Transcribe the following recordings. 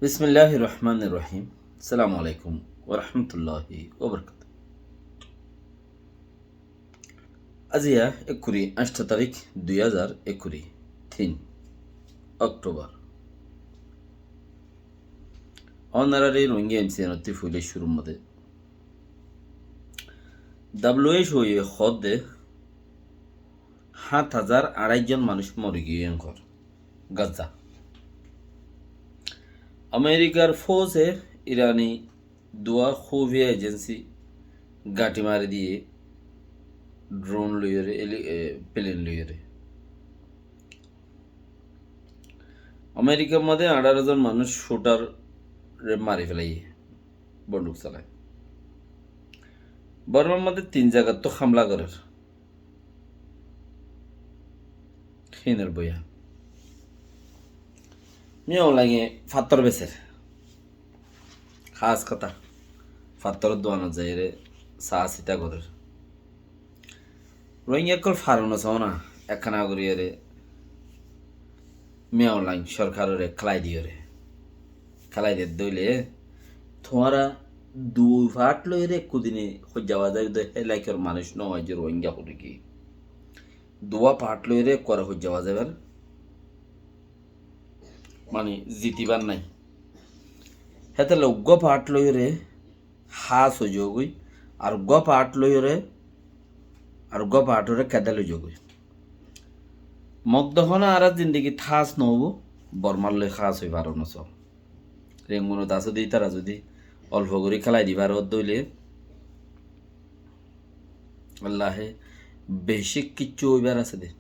বিসমিল্লাহির রহমানির রহিম। আসসালামু আলাইকুম ওয়া রাহমাতুল্লাহি ওয়া বারাকাতুহু। আজিয়া 8 তারিখ 2021 3 অক্টোবর অনারারি রোহিঙ্গা এমসিএনতি ফুলে শুরু মধ্যে WHO হদে 7,200 জন মানুষ মরে গিয়ে ঘর গাজা। আমেরিকার ফৌজে ইরানি দোয়া খুফিয়া এজেন্সি গাটি মারি দিয়ে ড্রোন লইরে প্লেন লইরে আমেরিকার মধ্যে 18 জন মানুষ শুটার মারি ফেলাই বন্দুক চালায়। বর্মার মধ্যে 3 জায়গা তো হামলা করার হিনের বইয়া মিয়াও লাগে ফাত্তর বেসের খাস কথা ফাত্তর দোয়ানো যায় রে চা চিতা করার রোহিঙ্গা কল ফারুন চাও না একখানা করিয়ে রে মিয়াও লাইন সরকারের খেলাই দিয়ে রে খেলাই দিয়ে দইলে তোমারা দুই ফাট লই রে কুদিনে যাওয়া যায় হেলাইকের মানুষ নয় যে রোহিঙ্গা করে কি দোয়া পাট লই রে করে যাওয়া যাবার মানে জিতিবার নাই হেতে গ পাট লই রে হাস হয়ে যাবই আর গ পাট লই রে আর গ পাট রে কেদা লই যাবই মগদহনা আর জিন্দগি থাস নহব বর্মার লই খাস হই পারো না সব রেঙ্গুনো দাস দি তারা যদি অল্প করে খেলাই দিবার দইলে আল্লাহে বেশি কিচ্ছু হইবার আছে দে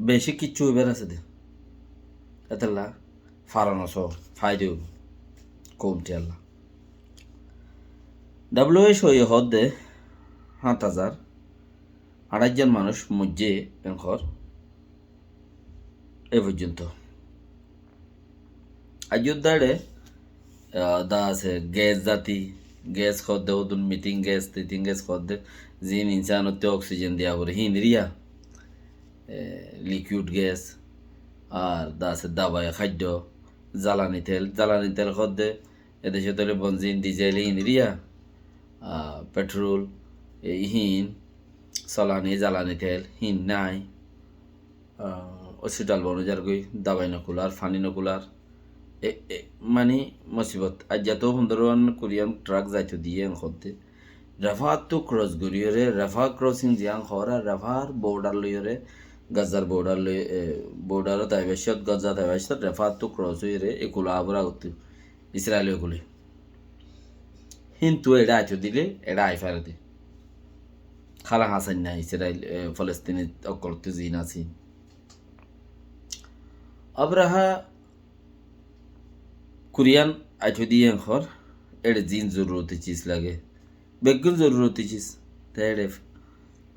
বেশি কিচ্ছু হইবার আছে দে এতলা ফারানো সব ফায়দে কমটি আল্লাহ WHO হদে 7,200 জন মানুষ মজ্জে এখর এ পর্যন্ত আয়োধ্যারে দা আছে গ্যাস জাতি গ্যাস খদ্দে ওদুন মিটিং গ্যাস তিতিং গ্যাস খদ্দে জিন ইনসানতে অক্সিজেন দিয়া করে হিনরিয়া লিকুইড গ্যাস আর দা আছে দাবায় খাদ্য জ্বালানি তেল খদ্দে এদেশে তলে বনজিন ডিজেল হিনরিয়া পেট্রোল হিন চলানি জ্বালানি তেল হিন নাই হসপিটাল বনজার গই দাবাই নকুলার ফানি নকুলার মানে মুসিবত আজ যত সুন্দরবন কোরিয়ান ট্রাক যাইতো দিয়ে খদ্দে রাফা তো ক্রস গড়িয়ে রাফা ক্রসিং জিয়াং খরা রাফার বর্ডার লইরে গাজার বর্ডার তাইবাসত গাজা তাইবাসত রাফা তো ক্রস হইরে একুলা আবরা হতো ইসরায়েল এগুলি কিন্তু এটা আইতো দিলে এটা আই ফেরতে খালা হাসান না ইসরায়েল ফলস্তিনি অকলতে জিন আছি আবরাহা কোরিয়ান আইতো দিয়ে খর এড়ে জিন জরুরতি চিজ লাগে বেগুন জরুরতি চিজ তেড়ে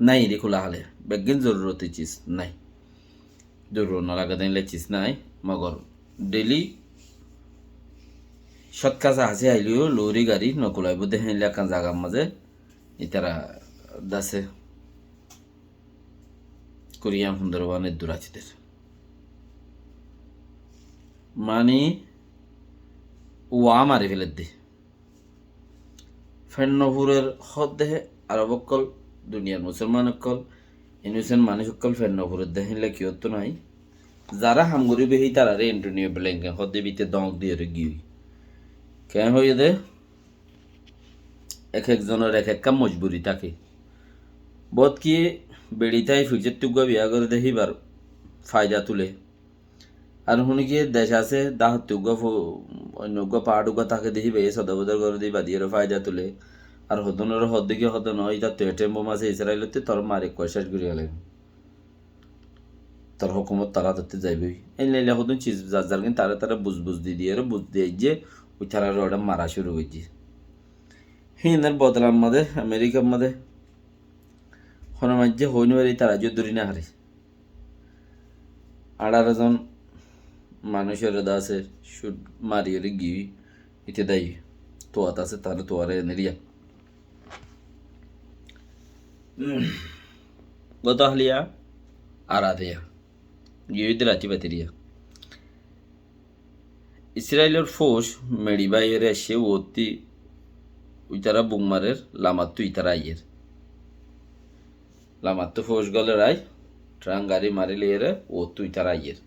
নাই রে খোলা হলে বেগুন জরুরতি চিজ নাই জরুর না লাগা দিলে চিজ নাই মগর ডেলি সৎকাজা হাসি আইলিও লরি গাড়ি নকুলাই বুধে হেলে কান জাগার মাঝে ইতারা দাসে কোরিয়ান সুন্দরবনের দূরাচিদের মানে ওয়া মারি ফেলে দে ফেন্নপুরের হদ দেহে আরব অকল দুনিয়ার মুসলমান অকল ইনুসেন মানুষ অকল ফেন্নপুরের দেহিলে কি হতো নাই যারা হামগুড়ি বেহি তারা রে এন্টনিও ব্ল্যাঙ্কে হদে বিতে দঙ্ক দিয়ে রে গিয়ে কেন হয়ে দে এক একজনের এক এক কাম মজবুরি থাকে বোধ কি বেড়িতাই ফিরজের টুকা বিয়া করে দেহিবার ফায়দা তুলে আর শুনি কি দেশ আছে দাহ টুকা অন্য পাহাড় উগা তাকে দেখি বে সদাবদার করে দিই বাদিয়ে ফায়দা তুলে আর হদনের হদ দিকে হদন হয় তার তেটেম বোমাছে ইসরায়েলতে তোর মারে কয়সাস ঘুরে গেলেন তার হুকুমত তারা ধরতে যাইবই এই লাইলা হদন চিজ যার কিন্তু তারা বুঝ দিয়ে বুঝ দিয়ে যে ওই তারা ওটা মারা শুরু হয়েছে হিনের বদলার মধ্যে আমেরিকার মধ্যে হনুমাজ্যে হইনবারি তারা যে দূরি না হারে 18 জন মানুষের আছে শুট মারিয়ে গিয়ে ইতে দেয় তোয়াত আছে তাহলে তোয়ারে নেরিয়া গত হলিয়া আরাধিয়া গিয়ে রাতি বাতিরিয়া ইসরায়েলের ফোর্স মেডিবাইয়ের এসে ওতি উইতারা বুংমারের লামাত্তু ইতারা আইয়ের লামাত্তু ফোর্স গলে রায় ট্রাং গাড়ি মারিলে এর ওত্তু ইতারা আইয়ের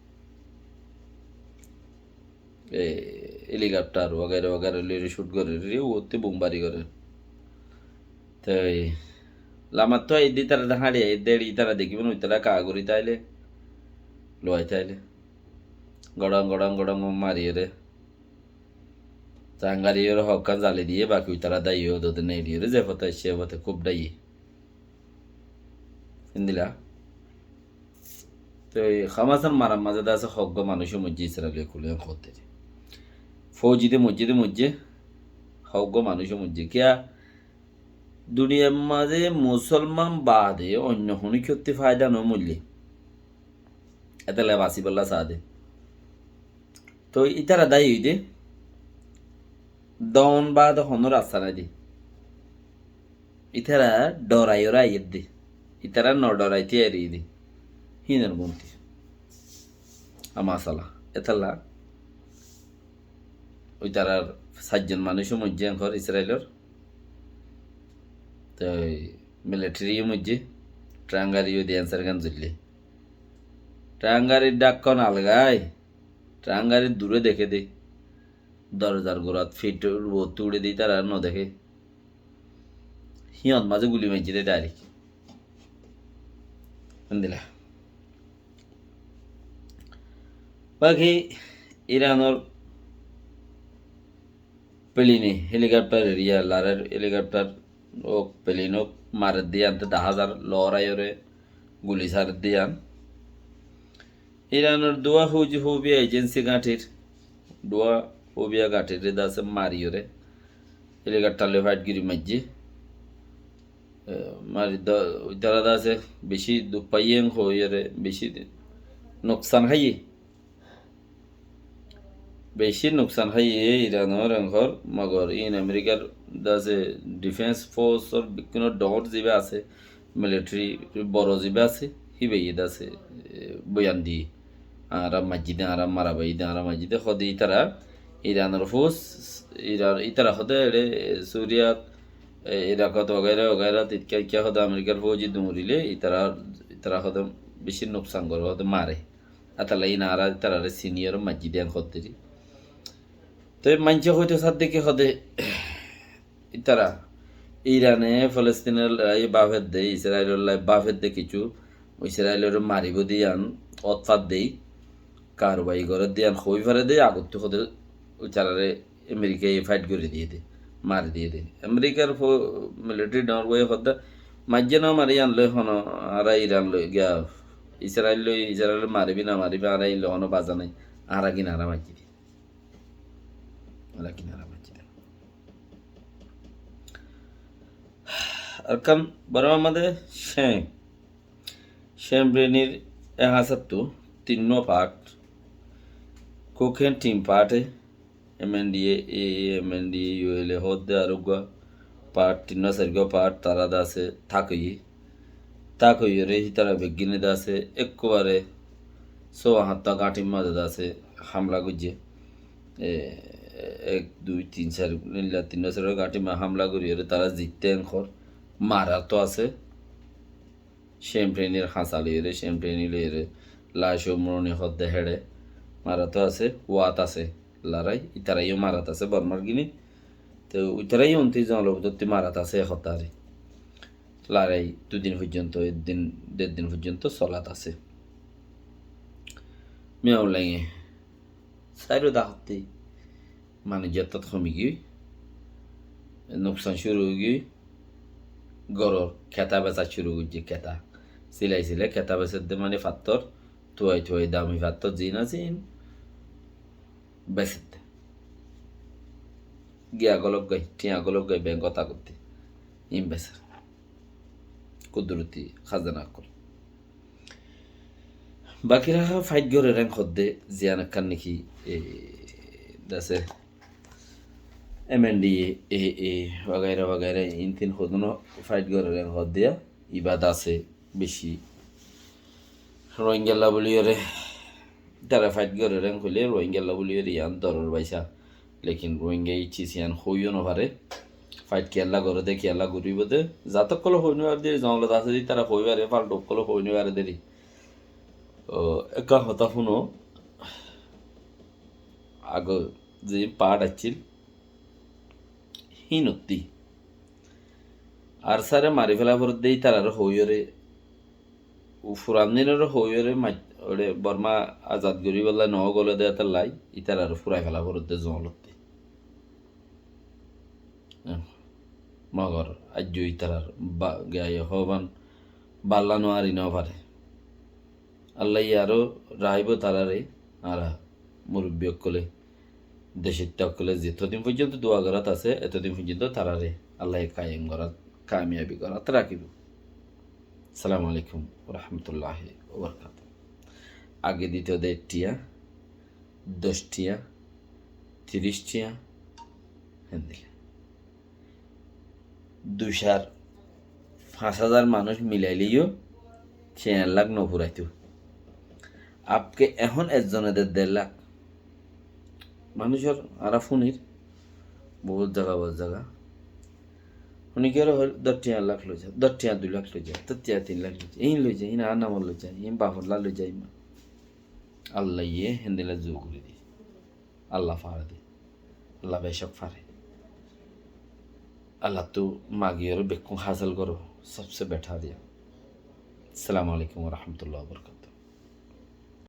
হেলিকপ্টার वगैरह वगैरह ले शूट करे रे ओते बुमबारी करे तो लामात्तु इदी तारा हाड़े देड़ी तारा देखिबो न इतारा कागुरी ताइले लोय ताइले गड़ং गड़ং गड़ং मारिए रे চাঙ্গারিয়ের হক্কা জালে দিয়ে বাকি তারা দাইয়ে ওদের নেই দিয়ে যে পথে সে পথে খুব দাইয়ে হিন্দিলা তো এই খামাসান মারার মাঝে আছে হগ্গ মানুষের মধ্যে ইসরায়েলে খুলে করতে ফৌজিতে মসজিদে হগ্গ মানুষের মধ্যে কিয়া দুনিয়ার মাঝে মুসলমান বাদে অন্য কোনো ক্ষতি ফায়দা ন মূল্যে এতে বাসিবল্লা সাদে তো ইতারা দায়ী হইতে দন বাদ হনর আসারা দি ইতারা ডরাইরা আইয়ের দি ইতারা ন ডরাইতে এরি দি হিনের মন্তি আমাসালা এতালা ওই তারার 7 জন মানুষের মধ্যে ঘর ইসরায়েলের তো মিলিটারির মধ্যে ট্রাঙ্গারিও দিয়ে অ্যান্সার গান জুড়লে ট্রাঙ্গারির ডাক কন আলগায় ট্রাঙ্গারির দূরে দেখে দে দরজার গোড়াত ফিট তুড়ে দিই তারা ন দেখে হিয়ত মাঝে গুলি মাইছি দে ডাইরেক্ট দিলা বাকি ইরানোর পেলিনি হেলিকপ্টার এরিয়া লারের হেলিকপ্টার ও পেলিনো মারের দিয়ে আনতে 10,000 লড়াইরে গুলি সার দিয়ে আন ইরানোর দোয়া হুবিয়া এজেন্সি গাঁঠির দোয়া হুবিয়া গাঁঠির রে দাসে মারিওরে হেলিকপ্টার লে ফাইট গিরি মাঝে মারি দারা দাসে বেশি দুপাইয়েং হইরে বেশি নোকসান খাইয়ে বেশি নোকসান খাইয়ে ইরানোর ঘর মগর ইন আমেরিকার দাসে ডিফেন্স ফোর্সর কোনো ডর যাবে আছে মিলিটারি বড় যাবে আছে হিবে দাসে বয়ান দিয়ে আরা মসজিদে আরা মারাবাই আরা মসজিদে হদে ইতারা ইরানোর ফোর্স ইতারা হদে সুরিয়াত ইরাকত वगैरह তিতকা কিয়া হদে আমেরিকার ফৌজি দুমরিলে ইতারা হদে বেশি নোকসান করে হদে মারে আতালা ইনারা ইতারা সিনিয়র মসজিদে হদে তো মানছে হয়তো সাথ দেখে হদে ইতারা ইরানে ফলস্তিনের বাফের দেয় ইসরায়েলের বাফের দে কিছু ইসরায়েলের মারিব দিয়ান অৎপাত দেই কারবাই করে দিয়ান হই ফারে দেয় আগত হদে উচারারে আমেরিকায় ফাইট করে দিয়ে দে মারি দিয়ে দে আমেরিকার মিলিটারি ডাউন বয়ে হদে মাঝে না মারি আনলে হন আর ইরান লই গিয়া ইসরায়েল মারিবি না মারিবি আর এই হন বাজা নাই আরা কিনা আরা মাঝি দি আরা কিনা আরা মাঝি আর কাম বড় আমাদের শ্যাম ব্রেনির হাসাত্তু 3 পার্ট কোকেন টিম পার্টে MNDA MNDA ULA হদে আরোগ্য পার্ট 3 সার্গ পার্ট তারা দাসে থাকই রে তারা বেগিনে দাসে একবারে সো হাত্তা গাঁটি মাঝে দাসে হামলা গুজে 1 2 3 4 নীলা 3 সার্গ গাঁটি মা হামলা করি রে তারা জিততে খর মারা তো আছে শ্যাম্পেনের হাসালি রে শ্যাম্পেনিলে রে লাশো মরণে হদে হেড়ে মারা তো আছে ওয়াত আছে লড়াই ইতারাইও মারাত আছে বর্মার গিনি তো ইতারাই 29 জনতি মারাত আছে হতারে লড়াই 2 দিন পর্যন্ত 1.5 দিন পর্যন্ত চলাত আছে মেও লাগে সাইরো দাহতে মানে যত কমি গই নোকসান শুরু হয়ে গই গরর খেতা বেচা শুরু হয়ে খেতা সিলাই খেতা বেচার দে মানে ফাত্তর তুয়াই দামি ফাত্তর জিন আছে বেসতে গিয়া গলক গাই টিয়া গলক গাই ব্যাংক কথা করতে বেসার কুদরতি খাজানা কর বাকিরা ফাইট করে র্যাঙ্ক হদ্দে জিয়ান কান নাকি দাসে MNDA AA वगैरह इन 3 হদনো ফাইট করে র্যাঙ্ক হদ্দে ইবাদ আছে বেশি রোহিঙ্গা বলিয়রে তারা ফাইট করে রেন হইলে রোহিঙ্গা বলিয়ে রিয়ান দরর বাইসা লেকিন রোহিঙ্গা ইচ্ছি সিয়ান হইও নভারে ফাইট কেলা করে দে কেলা ঘুরিব দে যাতক কল হইনি আর দিয়ে জঙ্গলত আছে দি তারা হইবারে পাল্টো কল হইনি আর দেরি একা হতা শুনো আগ যে পাট আছিল হিনতি আর সারে মারি ফেলা পর দেই তারার হইরে ফুরান দিনের হইরে ওরে বর্মা আজাদ গরি বললা ন গলে দেয় তার লাই ইতার আর ফুরাই ফেলা পর দে জলতে মগর আজ ইতার গায়ে হবান বাল্লা নোয়ারি ন পারে আল্লাহ আরো রাইব তারারে আর মুরব্বী কলে দেশের টকলে যতদিন পর্যন্ত দোয়া করাত আছে এতদিন পর্যন্ত তারারে আল্লাহ কায়েম করাত কামিয়াবি করাত রাখিব। সালামু আলাইকুম রহমতুল্লাহ ওবরকাত। আগে দিত 1.5 টিয়া 10 টিয়া 30 টিয়া হেন দিলে 2,500 মানুষ মিলাইলেও 4 লাখ ন ফুরাইতো আপকে এখন একজনেদের 1.5 লাখ মানুষের আরা ফোনির বহুত জায়গা শুনি কি 10 লাখ লই যায় 2 লাখ লই যায় 3 লাখ লই যায় এই লই যায় আর নাম লই যায় এই বাফরলা লই যায় আল্লাহ ইয়ে হেন্দিলা জো করে দি আল্লাহ ফারে দি আল্লাহ বেশক ফারে আল্লাহ তো মাগিয়ে বেকুম হাসিল করো সবসে বেঠা দিয়া। আসসালামু আলাইকুম রহমতুল্লাহ বরকাত।